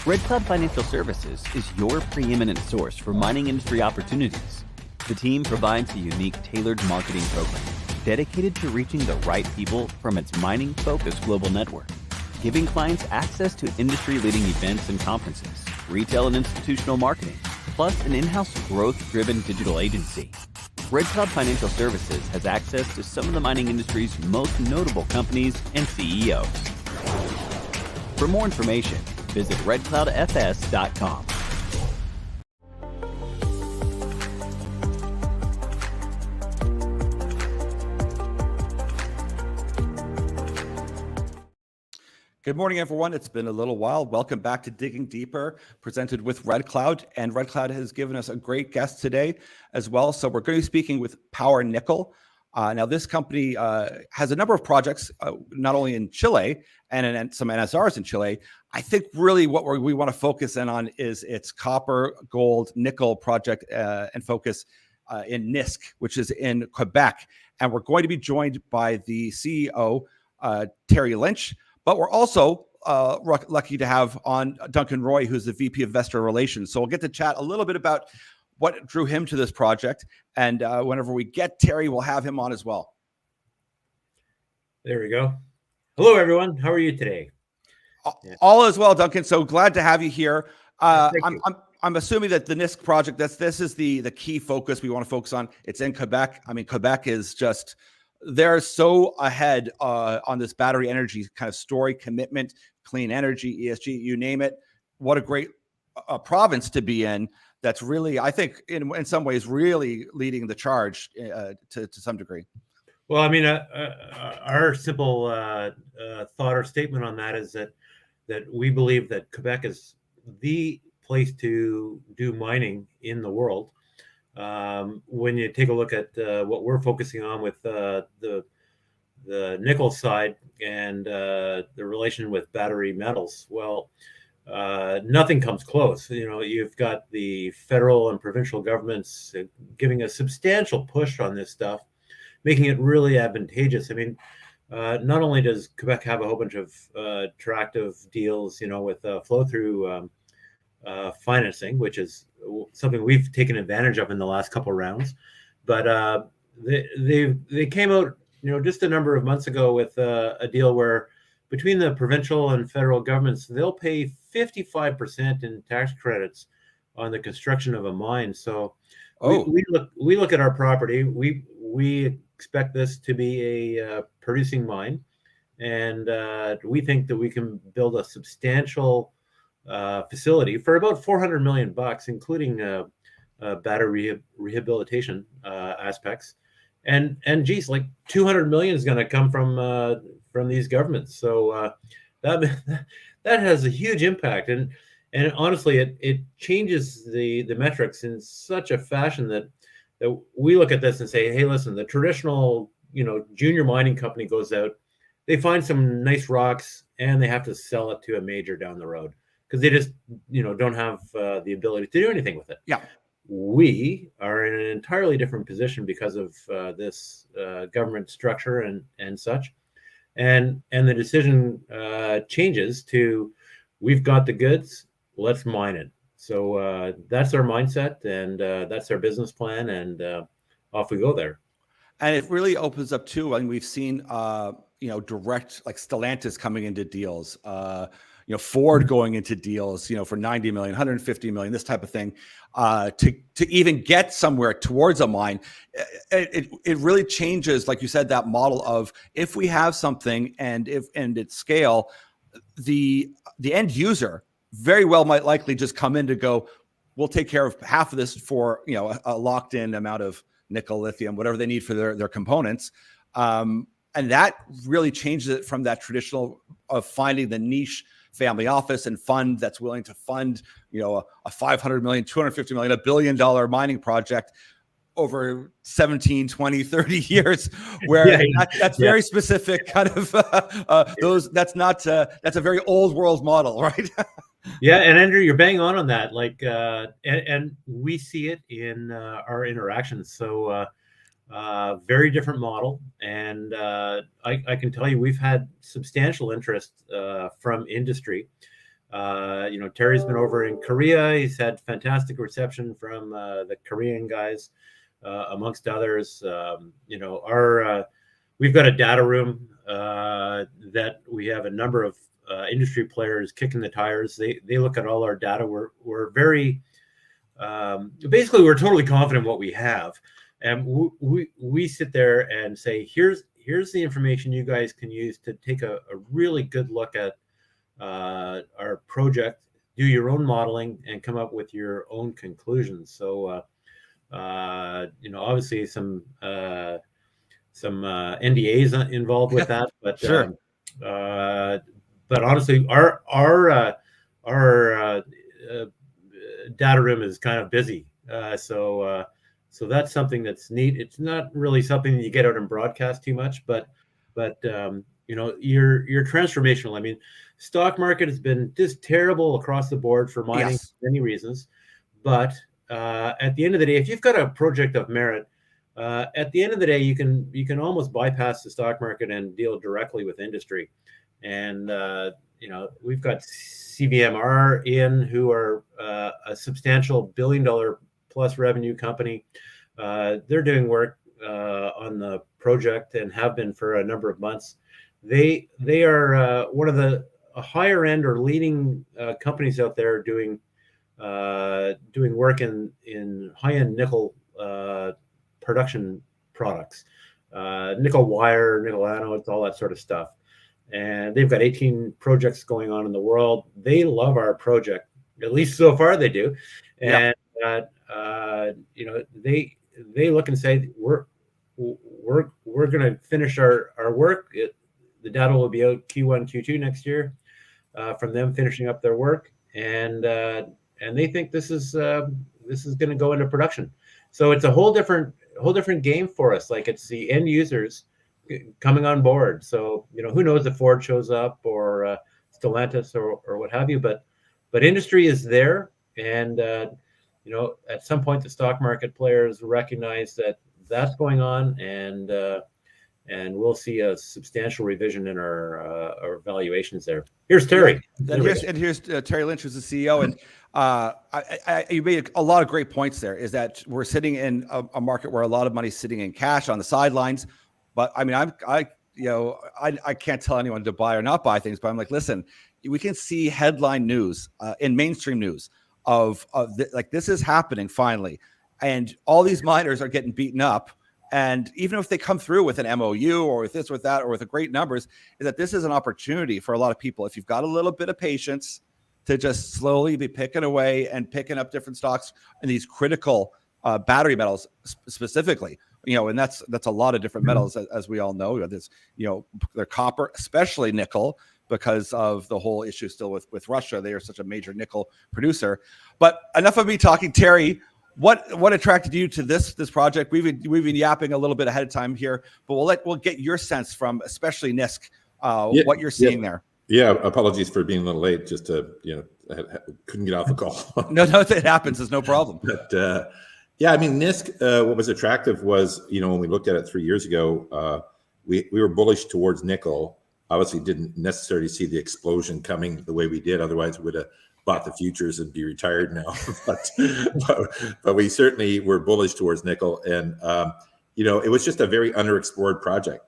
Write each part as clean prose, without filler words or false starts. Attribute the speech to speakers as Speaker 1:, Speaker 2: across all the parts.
Speaker 1: Red Cloud Financial Services is your preeminent source for mining industry opportunities. The team provides a unique tailored marketing program dedicated to reaching the right people from its mining-focused global network, giving clients access to industry-leading events and conferences, retail and institutional marketing, plus an in-house growth-driven digital agency. Red Cloud Financial Services has access to some of the mining industry's most notable companies and CEOs. For more information, visit redcloudfs.com.
Speaker 2: Good morning, everyone. It's been a little while. Welcome back to Digging Deeper, presented with Red Cloud. And Red Cloud has given us a great guest today as well. So we're going to be speaking with Power Nickel. Now, this company has a number of projects, not only in Chile and some NSRs in Chile. I think really what we want to focus in on is its copper, gold, nickel project and focus in Nisk, which is in Quebec. And we're going to be joined by the CEO, Terry Lynch. But we're also lucky to have on Duncan Roy, who's the VP of Investor Relations. So we'll get to chat a little bit about what drew him to this project. And whenever we get Terry, we'll have him on as well.
Speaker 3: There we go. Hello, everyone. How are you today?
Speaker 2: All is well, Duncan. So glad to have you here. I'm assuming that the Nisk project, this is the key focus we want to focus on. It's in Quebec. I mean, Quebec is just... they're so ahead on this battery energy kind of story, commitment, clean energy, ESG, you name it. What a great province to be in. That's really, I think, in some ways, really leading the charge to some degree.
Speaker 3: Well, I mean, our simple thought or statement on that is that we believe that Quebec is the place to do mining in the world. When you take a look at what we're focusing on with the nickel side and the relation with battery metals, well, nothing comes close. You know, you've got the federal and provincial governments giving a substantial push on this stuff, making it really advantageous. I mean, not only does Quebec have a whole bunch of attractive deals, you know, with flow-through financing, which is something we've taken advantage of in the last couple of rounds, but they came out, you know, just a number of months ago with a deal where between the provincial and federal governments, they'll pay 55% in tax credits on the construction of a mine. So we look at our property. We expect this to be a producing mine, and we think that we can build a substantial facility for about $400 million, including battery rehabilitation aspects, and geez, like $200 million is going to come from these governments. So that has a huge impact, and honestly, it changes the metrics in such a fashion that we look at this and say, hey, listen, the traditional, you know, junior mining company goes out, they find some nice rocks, and they have to sell it to a major down the road, because they just, you know, don't have the ability to do anything with it.
Speaker 2: Yeah, we
Speaker 3: are in an entirely different position because of this government structure and such, and the decision changes to, we've got the goods, let's mine it. So that's our mindset, and that's our business plan, and off we go there.
Speaker 2: And it really opens up too. I mean, we've seen you know, direct, like Stellantis coming into deals. You know, Ford going into deals, you know, for 90 million, 150 million, this type of thing, to even get somewhere towards a mine. It really changes, like you said, that model of, if we have something and its scale, the end user very well might likely just come in to go, we'll take care of half of this for, you know, a locked in amount of nickel, lithium, whatever they need for their components. And that really changes it from that traditional of finding the niche family office and fund that's willing to fund, you know, a 500 million, 250 million, $1 billion mining project over 17, 20, 30 years, where that's very specific kind of that's a very old world model, right?
Speaker 3: Yeah, and Andrew, you're bang on that. Like, and we see it in our interactions. So very different model, and I can tell you we've had substantial interest from industry. Terry's been over in Korea. He's had fantastic reception from the Korean guys, amongst others. We've got a data room that we have a number of industry players kicking the tires. They look at all our data. We're very basically we're totally confident in what we have, and we sit there and say, here's the information you guys can use to take a really good look at our project, do your own modeling, and come up with your own conclusions. So, obviously some NDAs involved with that, but
Speaker 2: Sure.
Speaker 3: but honestly, our data room is kind of busy, so that's something that's neat. It's not really something you get out and broadcast too much, but you're transformational. I mean, stock market has been just terrible across the board for mining,
Speaker 2: Yes.
Speaker 3: for many reasons. But at the end of the day, if you've got a project of merit, at the end of the day, you can almost bypass the stock market and deal directly with industry. And we've got CVMR in, who are a substantial $1 billion plus revenue company. They're doing work on the project and have been for a number of months. They are one of the higher end or leading companies out there doing work in high end nickel production products, nickel wire, nickel anodes, all that sort of stuff. And they've got 18 projects going on in the world. They love our project, at least so far they do. And they look and say, we're going to finish our work. The data will be out Q1, Q2 next year from them finishing up their work, and they think this is going to go into production. So it's a whole different game for us. Like, it's the end users coming on board. So who knows if Ford shows up or Stellantis or what have you, but industry is there, and at some point the stock market players recognize that that's going on, and we'll see a substantial revision in our valuations there. Here's Terry.
Speaker 2: Here's Terry Lynch, who's the CEO. And you made a lot of great points there, is that we're sitting in a market where a lot of money's sitting in cash on the sidelines. But I mean, I can't tell anyone to buy or not buy things, but I'm like, listen, we can see headline news in mainstream news of this is happening finally. And all these miners are getting beaten up. And even if they come through with an MOU or with this, with that, or with great numbers, is that this is an opportunity for a lot of people, if you've got a little bit of patience, to just slowly be picking away and picking up different stocks in these critical battery metals specifically. And that's a lot of different metals, as we all know. There's, they're copper, especially nickel, because of the whole issue still with Russia. They are such a major nickel producer. But enough of me talking. Terry, what attracted you to this project? We've been yapping a little bit ahead of time here, but we'll get your sense from especially Nisk, what you're seeing there.
Speaker 4: Yeah, apologies for being a little late. Just I couldn't get off the call.
Speaker 2: No, it happens. It's no problem.
Speaker 4: But I mean, Nisk. What was attractive was, when we looked at it 3 years ago, we were bullish towards nickel. Obviously, didn't necessarily see the explosion coming the way we did. Otherwise, we would have bought the futures and be retired now. but we certainly were bullish towards nickel, and it was just a very underexplored project.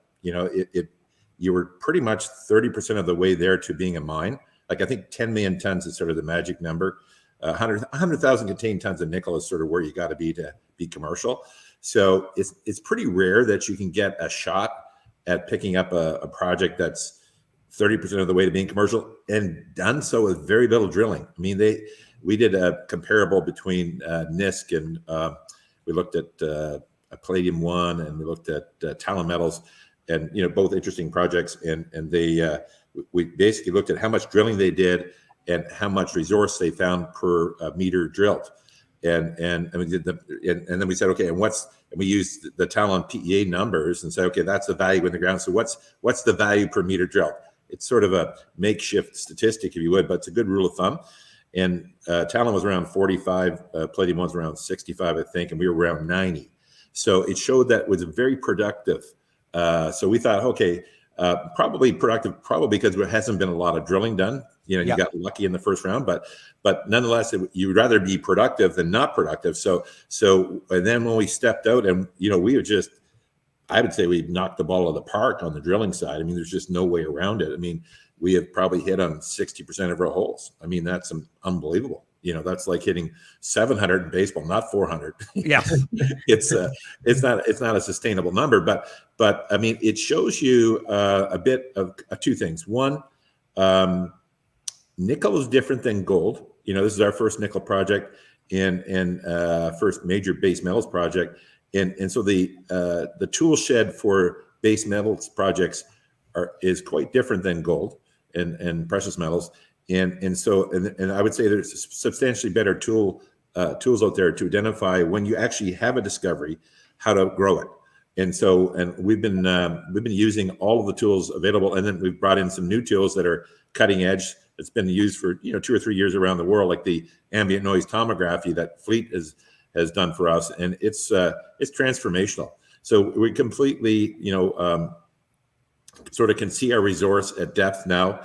Speaker 4: You were pretty much 30% of the way there to being a mine. Like, I think 10 million tons is sort of the magic number. 100,000 contained tons of nickel is sort of where you got to be commercial. So it's pretty rare that you can get a shot at picking up a project that's 30% of the way to being commercial, and done so with very little drilling. I mean, we did a comparable between Nisk and we looked at Palladium One, and we looked at Talon Metals, and both interesting projects, and we basically looked at how much drilling they did and how much resource they found per meter drilled, and we did and then we said, okay, and we used the Talon PEA numbers and said, okay, that's the value in the ground. So what's the value per meter drilled? It's sort of a makeshift statistic, if you would, but it's a good rule of thumb. And Talon was around 45, Palladium was around 65, I think, and we were around 90. So it showed that it was very productive. So we thought, okay, probably productive, probably because there hasn't been a lot of drilling done you got lucky in the first round, but nonetheless, you'd rather be productive than not productive. So and then when we stepped out, and we were just, I would say we knocked the ball out of the park on the drilling side. I mean, there's just no way around it. I mean, we have probably hit on 60% of our holes. I mean, that's unbelievable. That's like hitting 700 in baseball, not 400.
Speaker 2: Yeah,
Speaker 4: it's not a sustainable number, but I mean, it shows you a bit of two things. One, nickel is different than gold. This is our first nickel project and first major base metals project, and so the tool shed for base metals projects is quite different than gold and precious metals. And so I would say there's substantially better tools out there to identify when you actually have a discovery, how to grow it. And we've been using all of the tools available, and then we've brought in some new tools that are cutting edge. It's been used for 2 or 3 years around the world, like the ambient noise tomography that Fleet has done for us, and it's transformational. So we completely sort of can see our resource at depth now.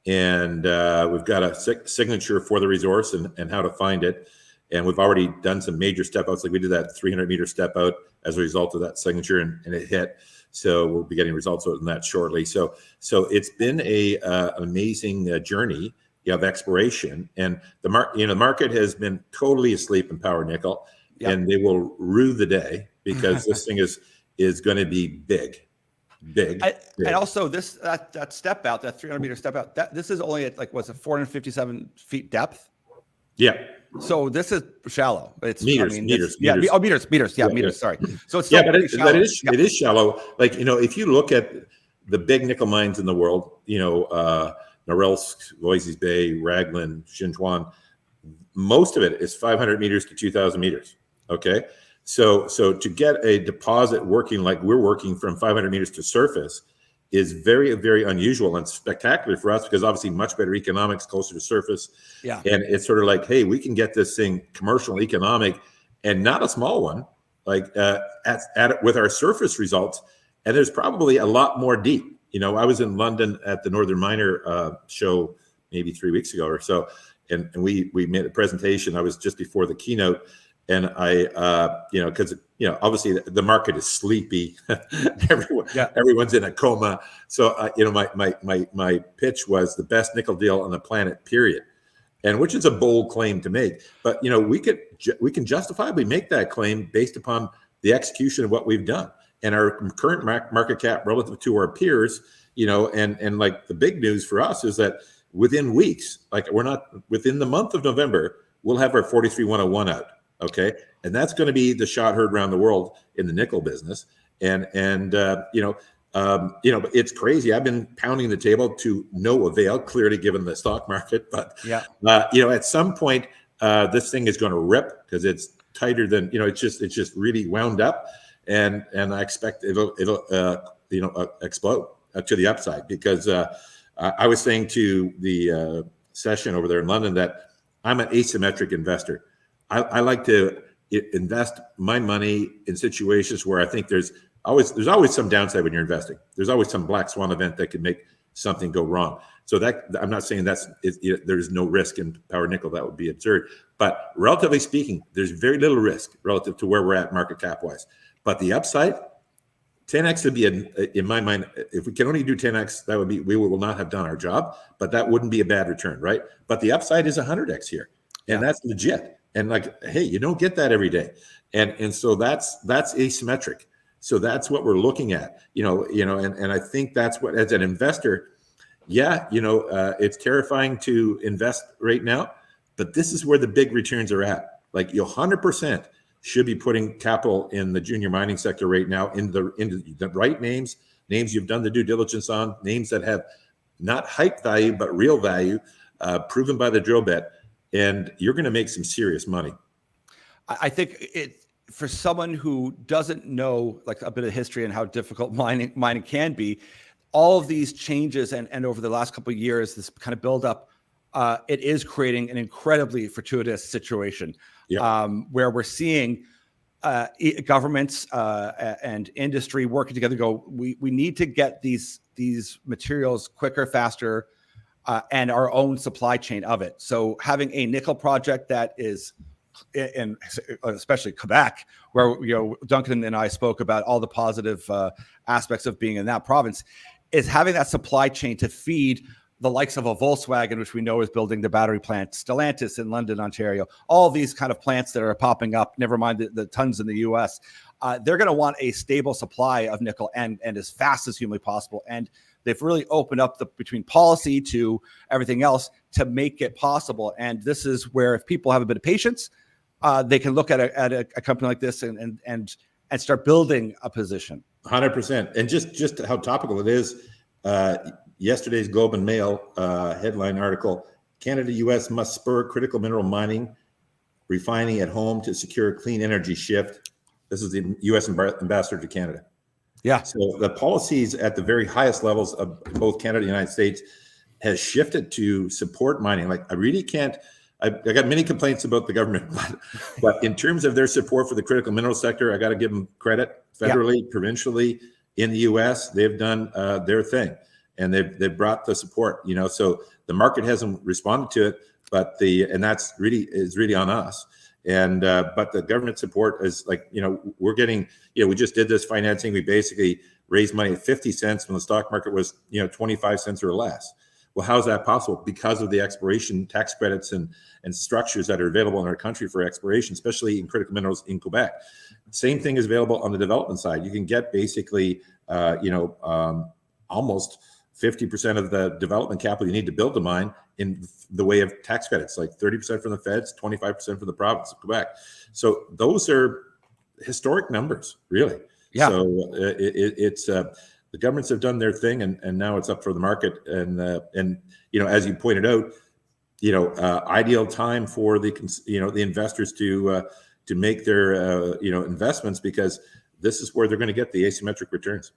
Speaker 4: And we've got a signature for the resource and how to find it. And we've already done some major step outs. Like we did that 300-meter step out as a result of that signature, and it hit. So we'll be getting results on that shortly. So it's been an amazing journey of exploration. And the market has been totally asleep in power nickel, and they will rue the day, because this thing is going to be big. And also that step out, that 300-meter step out, this is only at 457 feet depth. Yeah.
Speaker 2: So this is shallow. It's
Speaker 4: meters.
Speaker 2: Meters. Sorry. So it's
Speaker 4: but it is shallow. Like if you look at the big nickel mines in the world, Norilsk, Voisey's Bay, Raglan, Xinchuan, most of it is 500 meters to 2,000 meters. Okay. So to get a deposit working like we're working from 500 meters to surface is very, very unusual and spectacular for us, because obviously much better economics closer to surface. Yeah. And it's sort of like, hey, we can get this thing commercial, economic, and not a small one, like at with our surface results. And there's probably a lot more deep. I was in London at the Northern Miner show maybe 3 weeks ago or so, and we made a presentation. I was just before the keynote. And I, because obviously the market is sleepy. Everyone's in a coma. So my pitch was the best nickel deal on the planet, period. And which is a bold claim to make, but we can justifiably make that claim based upon the execution of what we've done and our current market cap relative to our peers. And like the big news for us is that within weeks, like within the month of November, we'll have our 43-101 out. Okay. And that's going to be the shot heard around the world in the nickel business. And it's crazy. I've been pounding the table to no avail, clearly, given the stock market. But, at some point, this thing is going to rip, because it's tighter than, it's just really wound up. And I expect it'll explode to the upside, because I was saying to the session over there in London that I'm an asymmetric investor. I like to invest my money in situations where I think there's always some downside when you're investing. There's always some black swan event that could make something go wrong. So that I'm not saying there's no risk in power nickel. That would be absurd. But relatively speaking, there's very little risk relative to where we're at market cap wise. But the upside, 10x would be in my mind. If we can only do 10x, that would be, we will not have done our job. But that wouldn't be a bad return, right? But the upside is 100x here, and that's legit. And like, hey, you don't get that every day. And so that's asymmetric. So that's what we're looking at, and I think that's what, as an investor, it's terrifying to invest right now, but this is where the big returns are at. Like, you 100% should be putting capital in the junior mining sector right now, into the right names you've done the due diligence on, names that have not hype value, but real value, proven by the drill bit. And you're going to make some serious money.
Speaker 2: I think for someone who doesn't know like a bit of history and how difficult mining can be, all of these changes and over the last couple of years, this kind of build up, it is creating an incredibly fortuitous situation where we're seeing governments and industry working together. We need to get these materials quicker, faster, and our own supply chain of it. So having a nickel project that is in especially Quebec, where Duncan and I spoke about all the positive aspects of being in that province, is having that supply chain to feed the likes of a Volkswagen, which we know is building the battery plant, Stellantis in London, Ontario, all these kind of plants that are popping up, never mind the tons in the US. They're going to want a stable supply of nickel and as fast as humanly possible. And they've really opened up between policy to everything else to make it possible. And this is where, if people have a bit of patience, they can look at a company like this and start building a position.
Speaker 4: 100%. And just how topical it is, yesterday's Globe and Mail headline article: Canada, U.S. must spur critical mineral mining, refining at home to secure a clean energy shift. This is the U.S. ambassador to Canada.
Speaker 2: Yeah.
Speaker 4: So the policies at the very highest levels of both Canada and the United States has shifted to support mining. Like, I really can't, I got many complaints about the government, but in terms of their support for the critical mineral sector, I got to give them credit. Federally, provincially, in the U.S., they've done their thing, and they've brought the support. So the market hasn't responded to it, but that's really on us. And but the government support is we're getting. We just did this financing. We basically raised money at 50 cents when the stock market was 25 cents or less. Well, how is that possible? Because of the exploration tax credits and structures that are available in our country for exploration, especially in critical minerals in Quebec. Same thing is available on the development side. You can get basically, almost 50% of the development capital you need to build a mine in the way of tax credits, like 30% from the feds, 25% from the province of Quebec. So those are historic numbers, really.
Speaker 2: Yeah.
Speaker 4: So it's the governments have done their thing, and now it's up for the market. And as you pointed out, ideal time for the investors to make their investments, because this is where they're going to get the asymmetric returns.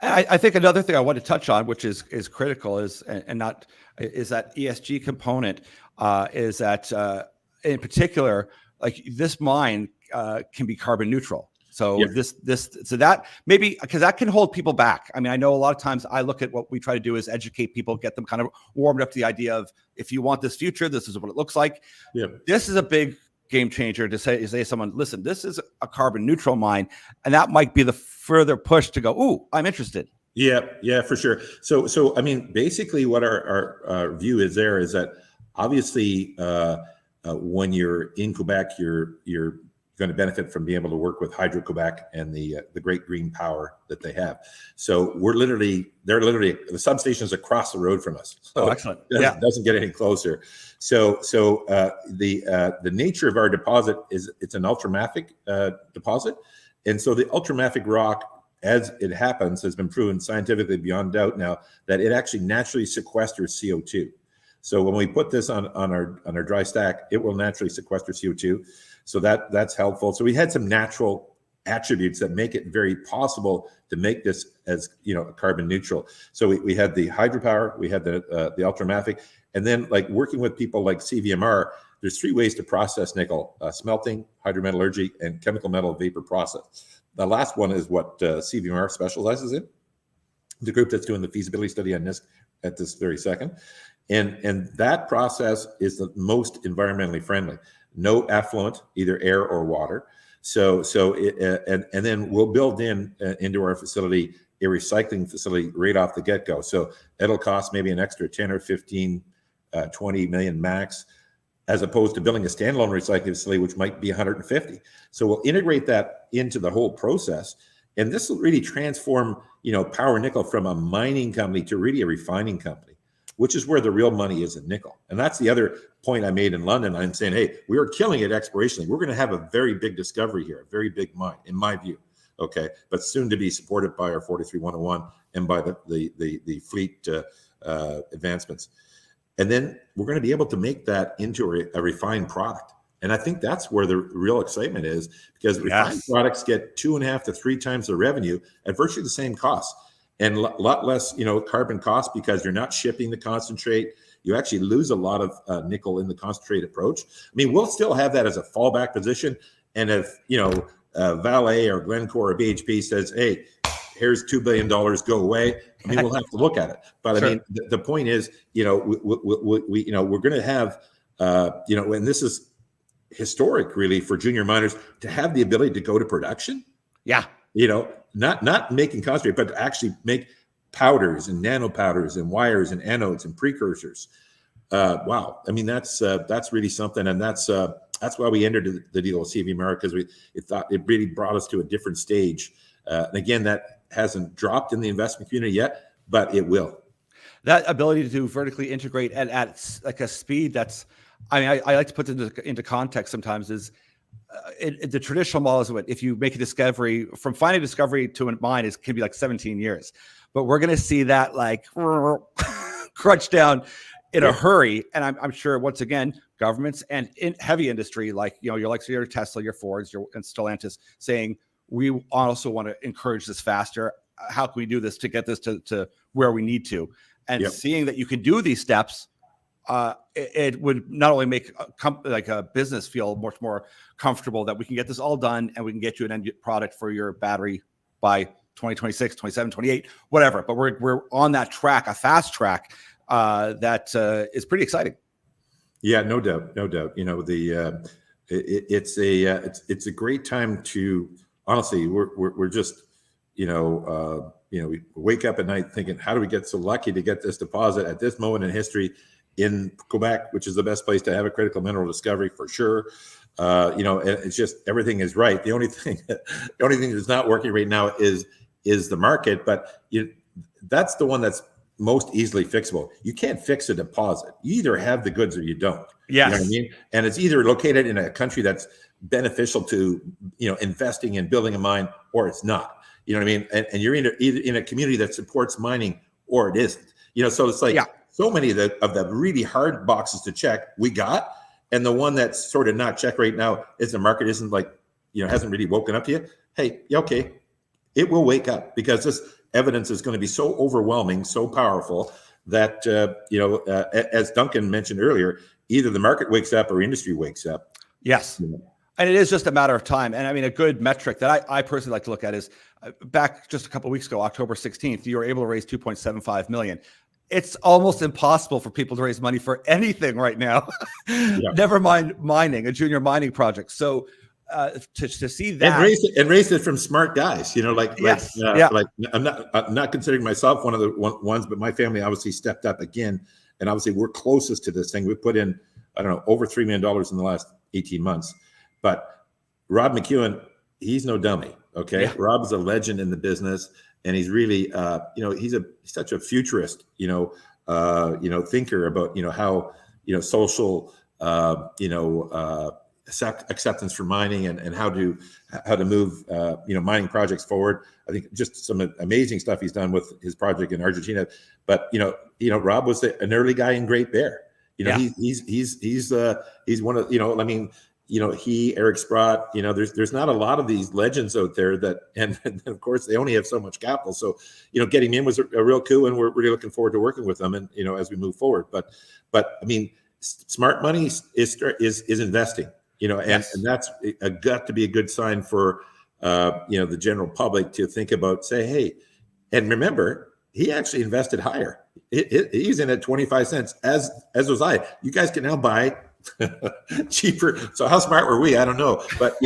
Speaker 2: I think another thing I want to touch on, which is critical, is that ESG component. Is that in particular, like, this mine can be carbon neutral. So so that maybe, because that can hold people back. I mean, I know a lot of times I look at what we try to do is educate people, get them kind of warmed up to the idea of, if you want this future, this is what it looks like. Yeah. This is a big game changer to say someone, listen, this is a carbon neutral mine, and that might be the further push to go, ooh, I'm interested.
Speaker 4: Yeah, for sure. So I mean, basically what our view is there is that obviously when you're in Quebec, you're going to benefit from being able to work with Hydro-Quebec and the great green power that they have. So they're literally the substation is across the road from us. So
Speaker 2: excellent.
Speaker 4: It doesn't get any closer. So the nature of our deposit is it's an ultramafic deposit, and so the ultramafic rock, as it happens, has been proven scientifically beyond doubt now that it actually naturally sequesters CO2. So when we put this on our dry stack, it will naturally sequester CO2. So that's helpful. So we had some natural attributes that make it very possible to make this as carbon neutral. So we had the hydropower, we had the ultramafic, and then like working with people like CVMR, there's 3 ways to process nickel: smelting, hydrometallurgy, and chemical metal vapor process. The last one is what CVMR specializes in, the group that's doing the feasibility study on Nisk at this very second. And that process is the most environmentally friendly. No effluent, either air or water. So then we'll build into our facility a recycling facility right off the get-go. So it'll cost maybe an extra 10 or 15, 20 million max, as opposed to building a standalone recycling facility, which might be 150. So we'll integrate that into the whole process. And this will really transform, Power Nickel from a mining company to really a refining company, which is where the real money is in nickel. And that's the other point I made in London. I'm saying, hey, we are killing it explorationally. We're going to have a very big discovery here, a very big mine, in my view. Okay, but soon to be supported by our 43101 and by the fleet advancements. And then we're going to be able to make that into a refined product. And I think that's where the real excitement is, because refined products get 2.5 to 3 times the revenue at virtually the same cost. And a lot less, carbon cost, because you're not shipping the concentrate. You actually lose a lot of nickel in the concentrate approach. I mean, we'll still have that as a fallback position. And if, Vale or Glencore or BHP says, hey, here's $2 billion, go away. I mean, we'll have to look at it. But
Speaker 2: Sure.
Speaker 4: I mean, the point is, we we're going to have, and this is historic really for junior miners to have the ability to go to production.
Speaker 2: Yeah.
Speaker 4: Not making concentrate, but to actually make powders and nanopowders and wires and anodes and precursors. Wow. I mean, that's really something. And that's why we entered the deal with CV America, because it thought it really brought us to a different stage. And again, that hasn't dropped in the investment community yet, but it will.
Speaker 2: That ability to vertically integrate at like a speed that's, I mean, I like to put it into context sometimes is the traditional model is what, if you make a discovery, from finding a discovery to a mine can be like 17 years. But we're going to see that like crunch down in a hurry. And I'm sure, once again, governments and in heavy industry, like, your Tesla, your Fords, and Stellantis saying, we also want to encourage this faster. How can we do this to get this to where we need to? And seeing that you can do these steps, it would not only make a business feel much more comfortable that we can get this all done and we can get you an end product for your battery by 2026, 27, 28, whatever. But we're on that track, a fast track that is pretty exciting. Yeah,
Speaker 4: no doubt. It's a great time to, honestly, we're just, we wake up at night thinking, how do we get so lucky to get this deposit at this moment in history in Quebec, which is the best place to have a critical mineral discovery for sure. It's just, everything is right. The only thing that's not working right now is the market, but that's the one that's most easily fixable. You can't fix a deposit. You either have the goods or you don't.
Speaker 2: Yes.
Speaker 4: You know what I mean? And it's either located in a country that's beneficial to, investing and building a mine, or it's not. You know what I mean? And you're either in a community that supports mining, or it isn't. So it's like, so many of the really hard boxes to check we got, and the one that's sort of not checked right now is the market isn't hasn't really woken up to you. Hey, okay, it will wake up, because this evidence is going to be so overwhelming, so powerful that as Duncan mentioned earlier, either the market wakes up or industry wakes up.
Speaker 2: Yes. And it is just a matter of time. And I mean, a good metric that I personally like to look at is back just a couple of weeks ago, October 16th, you were able to raise $2.75 million. It's almost impossible for people to raise money for anything right now. Never mind mining, a junior mining project. So to see that
Speaker 4: and raise it from smart guys, like I'm not considering myself one of the ones, but my family obviously stepped up again, and obviously we're closest to this thing. We put in, I don't know, over $3 million in the last 18 months. But Rob McEwen, he's no dummy. Okay, Rob's a legend in the business, and he's really, he's such a futurist, thinker about, how, social, acceptance for mining and how to move, mining projects forward. I think just some amazing stuff he's done with his project in Argentina. But Rob was an early guy in Great Bear. He's one of, he, Eric Sprott, there's not a lot of these legends out there and of course they only have so much capital. So, getting in was a real coup, and we're really looking forward to working with them and, as we move forward. But I mean, smart money is investing, and that's got to be a good sign for, the general public to think about, say, hey, and remember, he actually invested higher. He's in at 25 cents, as was I. You guys can now buy cheaper. So how smart were we? I don't know, but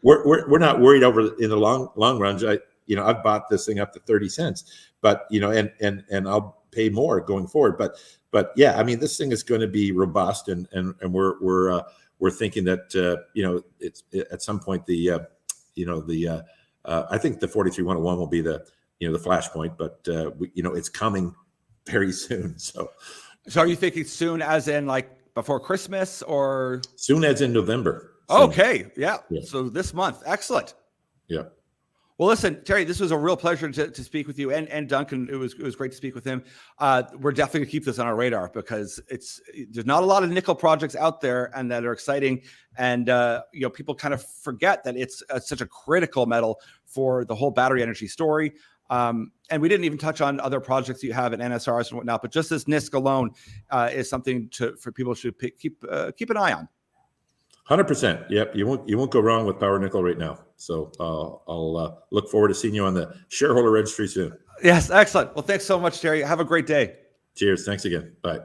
Speaker 4: we're not worried over in the long run. I've bought this thing up to 30 cents, but and I'll pay more going forward. But yeah, I mean, this thing is going to be robust, and we're thinking that it's at some point I think the 43-101 will be the flashpoint, but it's coming very soon. So
Speaker 2: are you thinking soon, as in like before Christmas, or
Speaker 4: soon as in November?
Speaker 2: Okay. Yeah. So this month. Excellent.
Speaker 4: Yeah.
Speaker 2: Well, listen, Terry, this was a real pleasure to speak with you, and Duncan. It was great to speak with him. We're definitely going to keep this on our radar, because there's not a lot of nickel projects out there and that are exciting. And, people kind of forget that it's such a critical metal for the whole battery energy story. And we didn't even touch on other projects you have in NSRs and whatnot, but just this Nisk alone is something for people to keep an eye on.
Speaker 4: 100%. Yep. You won't go wrong with Power Nickel right now. So I'll look forward to seeing you on the shareholder registry soon.
Speaker 2: Yes, excellent. Well, thanks so much, Terry. Have a great day.
Speaker 4: Cheers. Thanks again. Bye.